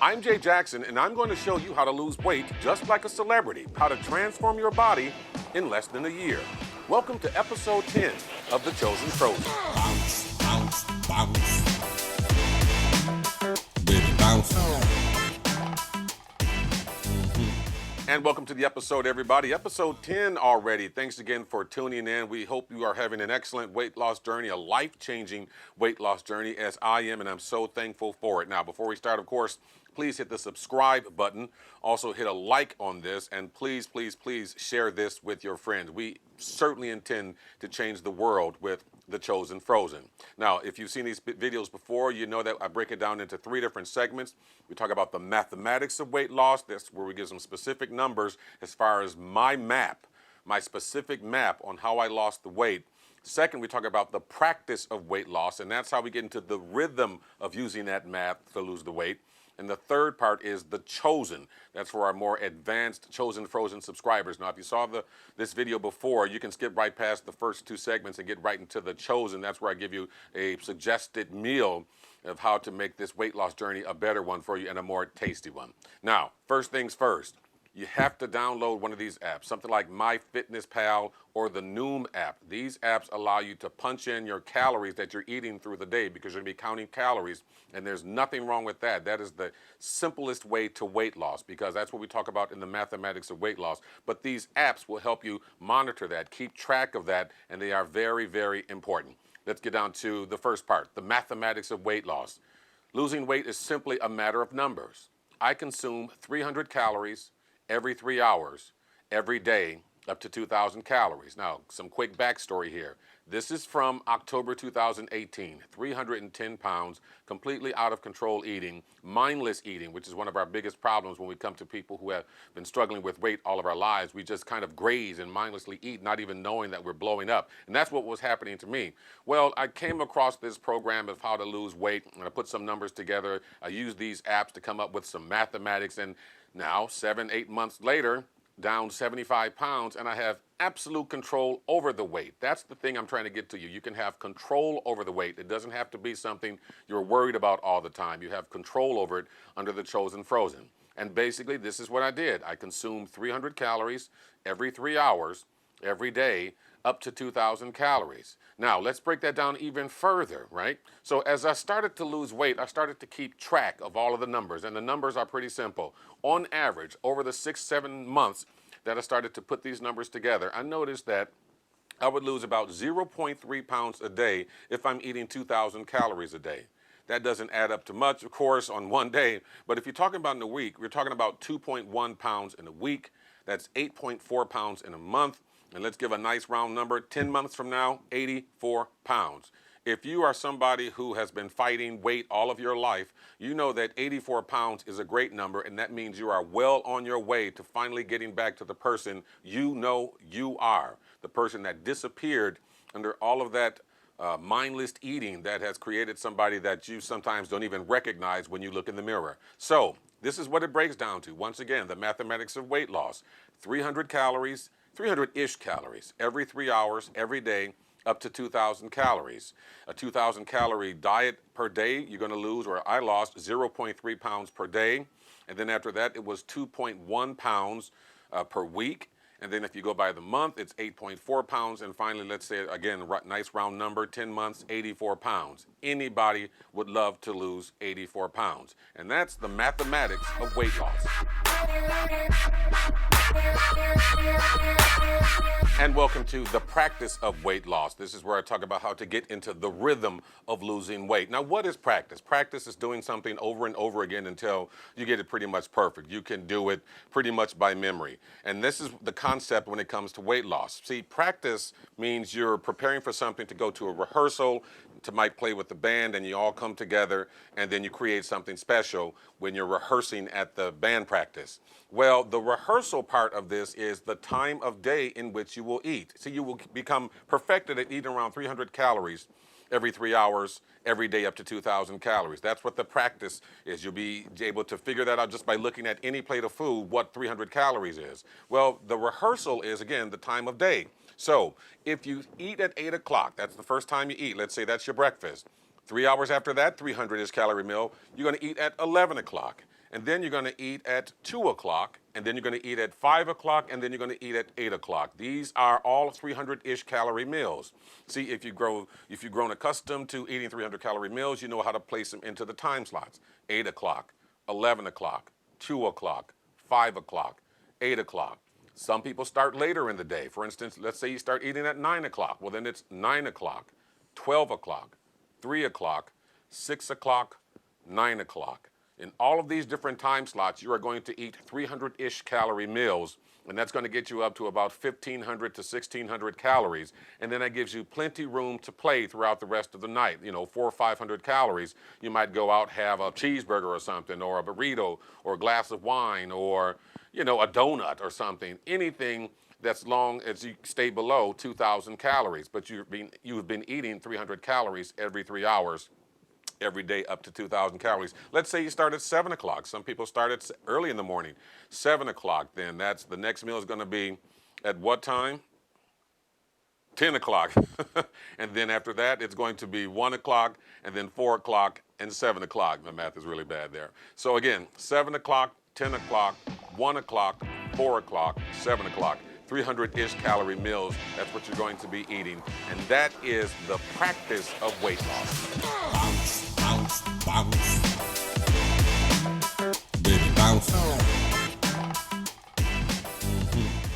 I'm Jay Jackson, and I'm going to show you how to lose weight just like a celebrity, how to transform your body in less than a year. Welcome to episode 10 of the ChoZen FroZen. Bounce, bounce, bounce. Baby, bounce. And welcome to the episode, everybody. Episode 10 already. Thanks again for tuning in. We hope you are having an excellent weight loss journey, a life-changing weight loss journey, as I am, and I'm so thankful for it. Now, before we start, of course, please hit the subscribe button. Also hit a like on this, and please, please, please share this with your friends. We certainly intend to change the world with the ChoZen FroZen. Now, if you've seen these videos before, you know that I break it down into 3 different segments. We talk about the mathematics of weight loss. That's where we give some specific numbers as far as my specific map on how I lost the weight. Second, we talk about the practice of weight loss, and that's how we get into the rhythm of using that math to lose the weight. And the third part is the ChoZen. That's for our more advanced ChoZen FroZen subscribers. Now, if you saw this video before, you can skip right past the first 2 segments and get right into the ChoZen. That's where I give you a suggested meal of how to make this weight loss journey a better one for you and a more tasty one. Now, first things first. You have to download one of these apps, something like MyFitnessPal or the Noom app. These apps allow you to punch in your calories that you're eating through the day because you're going to be counting calories, and there's nothing wrong with that. That is the simplest way to weight loss because that's what we talk about in the mathematics of weight loss. But these apps will help you monitor that, keep track of that, and they are very, very important. Let's get down to the first part, the mathematics of weight loss. Losing weight is simply a matter of numbers. I consume 300 calories every 3 hours, every day, up to 2,000 calories. Now, some quick backstory here. This is from October 2018, 310 pounds, completely out of control eating, mindless eating, which is one of our biggest problems when we come to people who have been struggling with weight all of our lives. We just kind of graze and mindlessly eat, not even knowing that we're blowing up. And that's what was happening to me. Well, I came across this program of how to lose weight, and I put some numbers together. I used these apps to come up with some mathematics, and now, 7-8 months later, down 75 pounds, and I have absolute control over the weight. That's the thing I'm trying to get to you. You can have control over the weight. It doesn't have to be something you're worried about all the time. You have control over it under the ChoZen FroZen. And basically, this is what I did. I consumed 300 calories every 3 hours, every day, up to 2,000 calories. Now, let's break that down even further, right? So as I started to lose weight, I started to keep track of all of the numbers, and the numbers are pretty simple. On average, over the 6-7 months that I started to put these numbers together, I noticed that I would lose about 0.3 pounds a day if I'm eating 2,000 calories a day. That doesn't add up to much, of course, on one day, but if you're talking about in a week, we're talking about 2.1 pounds in a week. That's 8.4 pounds in a month. And let's give a nice round number, 10 months from now, 84 pounds. If you are somebody who has been fighting weight all of your life, you know that 84 pounds is a great number, and that means you are well on your way to finally getting back to the person you know you are, the person that disappeared under all of that mindless eating that has created somebody that you sometimes don't even recognize when you look in the mirror. So this is what it breaks down to. Once again, the mathematics of weight loss, 300 calories, 300-ish calories every 3 hours, every day, up to 2,000 calories. A 2,000 calorie diet per day, you're going to lose, or I lost 0.3 pounds per day. And then after that, it was 2.1 pounds per week. And then if you go by the month, it's 8.4 pounds. And finally, let's say, again, nice round number, 10 months, 84 pounds. Anybody would love to lose 84 pounds. And that's the mathematics of weight loss. And welcome to the practice of weight loss. This is where I talk about how to get into the rhythm of losing weight. Now, what is practice? Practice is doing something over and over again until you get it pretty much perfect. You can do it pretty much by memory. And this is the concept when it comes to weight loss. See, practice means you're preparing for something to go to a rehearsal, to might play with the band, and you all come together, and then you create something special when you're rehearsing at the band practice. Well, the rehearsal part of this is the time of day in which you will eat. So you will become perfected at eating around 300 calories every 3 hours, every day up to 2,000 calories. That's what the practice is. You'll be able to figure that out just by looking at any plate of food, what 300 calories is. Well, the rehearsal is, again, the time of day. So if you eat at 8 o'clock, that's the first time you eat. Let's say that's your breakfast. 3 hours after that, 300-ish calorie meal, you're going to eat at 11 o'clock. and then you're going to eat at 2 o'clock, and then you're going to eat at 5 o'clock, and then you're going to eat at 8 o'clock. These are all 300-ish calorie meals. See, if you've grown accustomed to eating 300-calorie meals, you know how to place them into the time slots. 8 o'clock, 11 o'clock, 2 o'clock, 5 o'clock, 8 o'clock. Some people start later in the day. For instance, let's say you start eating at 9 o'clock. Well, then it's 9 o'clock, 12 o'clock, 3 o'clock, 6 o'clock, 9 o'clock. In all of these different time slots, you are going to eat 300-ish calorie meals, and that's going to get you up to about 1,500 to 1,600 calories. And then that gives you plenty room to play throughout the rest of the night. 400 or 500 calories. You might go out, have a cheeseburger or something, or a burrito, or a glass of wine, or, a donut or something. Anything that's long as you stay below 2,000 calories. But you've been eating 300 calories every 3 hours. Every day up to 2,000 calories. Let's say you start at 7 o'clock. Some people start at early in the morning. 7 o'clock, then that's the next meal is going to be at what time? 10 o'clock. And then after that, it's going to be 1 o'clock, and then 4 o'clock, and 7 o'clock. My math is really bad there. So again, 7 o'clock, 10 o'clock, 1 o'clock, 4 o'clock, 7 o'clock. 300-ish calorie meals, that's what you're going to be eating. And that is the practice of weight loss. Bounce, bounce, bounce. Baby, bounce.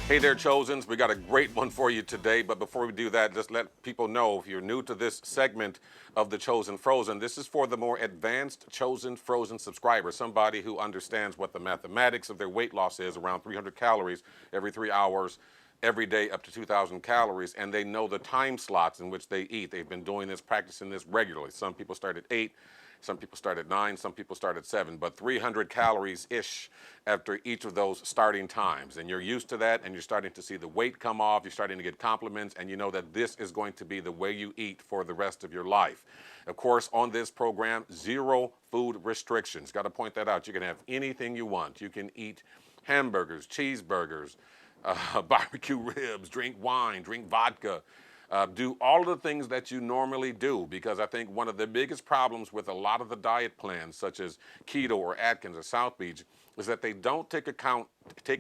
Hey there, ChoZens. We got a great one for you today. But before we do that, just let people know, if you're new to this segment of the ChoZen FroZen, this is for the more advanced ChoZen FroZen subscriber, somebody who understands what the mathematics of their weight loss is, around 300 calories every 3 hours, every day up to 2,000 calories, and they know the time slots in which they eat. They've been doing this, practicing this regularly. Some people start at 8, some people start at 9, some people start at 7, but 300 calories-ish after each of those starting times. And you're used to that, and you're starting to see the weight come off, you're starting to get compliments, and you know that this is going to be the way you eat for the rest of your life. Of course, on this program, 0 food restrictions. Got to point that out. You can have anything you want. You can eat hamburgers, cheeseburgers, barbecue ribs, drink wine, drink vodka, do all of the things that you normally do, because I think one of the biggest problems with a lot of the diet plans, such as keto or Atkins or South Beach, is that they don't take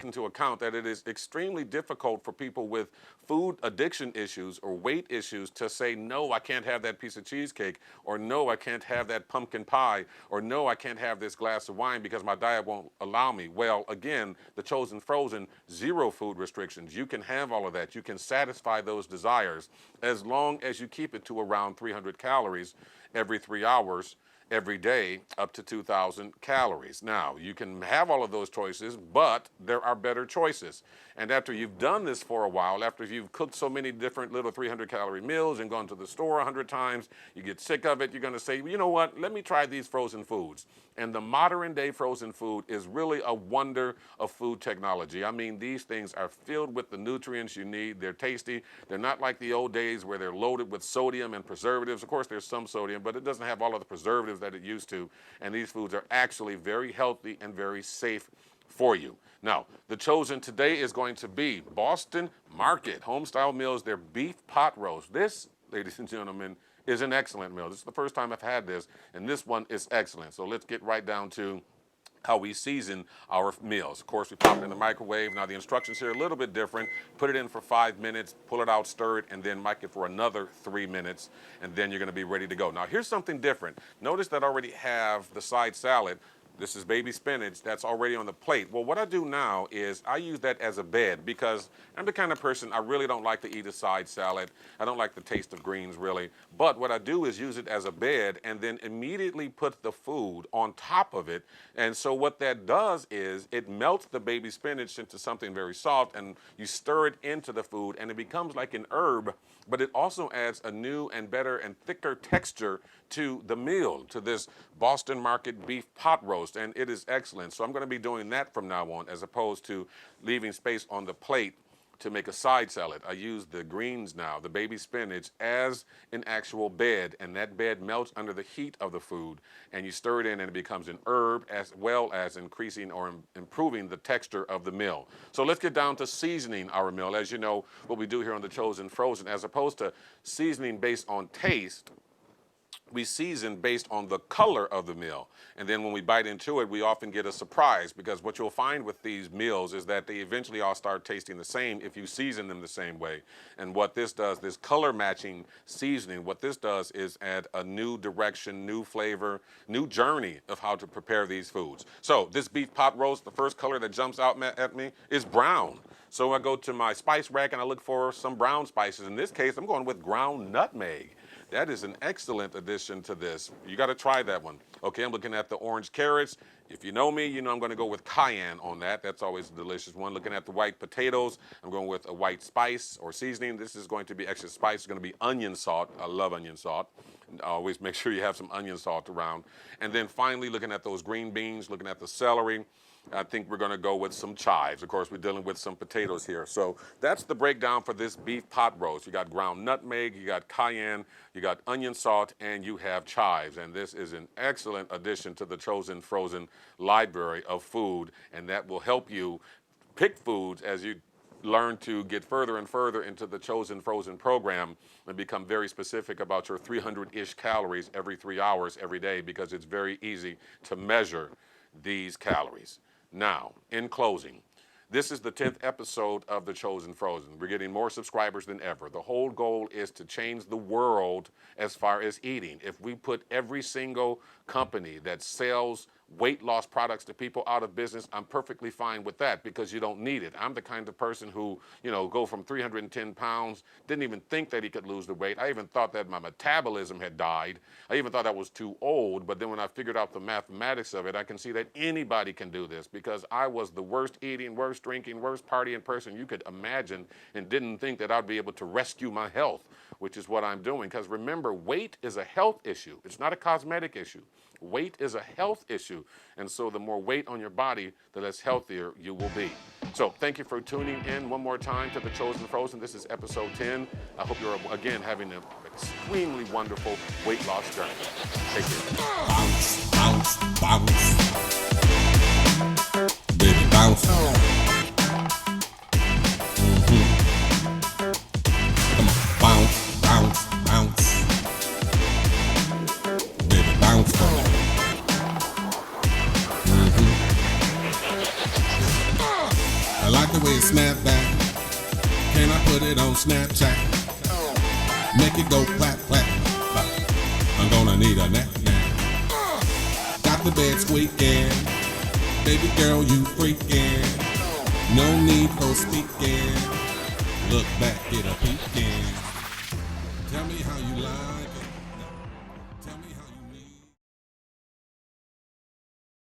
into account that it is extremely difficult for people with food addiction issues or weight issues to say, no, I can't have that piece of cheesecake, or no, I can't have that pumpkin pie, or no, I can't have this glass of wine because my diet won't allow me. Well, again, the ChoZen FroZen, 0 food restrictions. You can have all of that. You can satisfy those desires as long as you keep it to around 300 calories every 3 hours, every day, up to 2,000 calories. Now, you can have all of those choices, but there are better choices. And after you've done this for a while, after you've cooked so many different little 300-calorie meals and gone to the store 100 times, you get sick of it, you're going to say, you know what, let me try these frozen foods. And the modern-day frozen food is really a wonder of food technology. I mean, these things are filled with the nutrients you need. They're tasty. They're not like the old days where they're loaded with sodium and preservatives. Of course, there's some sodium, but it doesn't have all of the preservatives that it used to. And these foods are actually very healthy and very safe for you. Now, the ChoZen today is going to be Boston Market Homestyle Meals, their beef pot roast. This, ladies and gentlemen, is an excellent meal. This is the first time I've had this, and this one is excellent. So let's get right down to how we season our meals. Of course, we pop it in the microwave. Now, the instructions here are a little bit different. Put it in for 5 minutes, pull it out, stir it, and then mic it for another 3 minutes, and then you're going to be ready to go. Now, here's something different. Notice that I already have the side salad. This is baby spinach that's already on the plate. Well, what I do now is I use that as a bed, because I'm the kind of person, I really don't like to eat a side salad. I don't like the taste of greens, really. But what I do is use it as a bed and then immediately put the food on top of it. And so what that does is it melts the baby spinach into something very soft, and you stir it into the food, and it becomes like an herb, but it also adds a new and better and thicker texture to the meal, to this Boston Market beef pot roast, and it is excellent. So I'm going to be doing that from now on, as opposed to leaving space on the plate to make a side salad. I use the greens now, the baby spinach, as an actual bed, and that bed melts under the heat of the food, and you stir it in, and it becomes an herb, as well as increasing or improving the texture of the meal. So let's get down to seasoning our meal. As you know, what we do here on the ChoZen FroZen, as opposed to seasoning based on taste, we season based on the color of the meal. And then when we bite into it, we often get a surprise, because what you'll find with these meals is that they eventually all start tasting the same if you season them the same way. And what this does, this color matching seasoning, what this does is add a new direction, new flavor, new journey of how to prepare these foods. So this beef pot roast, the first color that jumps out at me is brown. So I go to my spice rack and I look for some brown spices. In this case, I'm going with ground nutmeg. That is an excellent addition to this. You got to try that one. Okay, I'm looking at the orange carrots. If you know me, you know I'm going to go with cayenne on that. That's always a delicious one. Looking at the white potatoes, I'm going with a white spice or seasoning. This is going to be extra spice. It's going to be onion salt. I love onion salt. Always make sure you have some onion salt around. And then finally, looking at those green beans, looking at the celery, I think we're going to go with some chives. Of course, we're dealing with some potatoes here. So that's the breakdown for this beef pot roast. You got ground nutmeg, you got cayenne, you got onion salt, and you have chives. And this is an excellent addition to the ChoZen FroZen library of food, and that will help you pick foods as you learn to get further and further into the ChoZen FroZen program and become very specific about your 300-ish calories every 3 hours every day, because it's very easy to measure these calories. Now, in closing, this is the 10th episode of the ChoZen FroZen. We're getting more subscribers than ever. The whole goal is to change the world as far as eating. If we put every single company that sells weight loss products to people out of business, I'm perfectly fine with that, because you don't need it. I'm the kind of person who, go from 310 pounds, didn't even think that he could lose the weight. I even thought that my metabolism had died. I even thought I was too old, but then when I figured out the mathematics of it, I can see that anybody can do this, because I was the worst eating, worst drinking, worst partying person you could imagine, and didn't think that I'd be able to rescue my health, which is what I'm doing. Because remember, weight is a health issue. It's not a cosmetic issue. Weight is a health issue. And so the more weight on your body, the less healthier you will be. So thank you for tuning in one more time to the ChoZen FroZen. This is episode 10. I hope you're, again, having an extremely wonderful weight loss journey. Take care. Bounce, bounce, bounce. Baby, bounce. Come on, bounce, bounce, bounce. Baby, bounce for me. I like the way it snap back. Can I put it on Snapchat? Make it go clap, clap, clap. I'm gonna need a nap, nap. Got the bed squeaking. Baby girl, you freaking. No need for speaking. Look back, get a peeking. Tell me how you lie.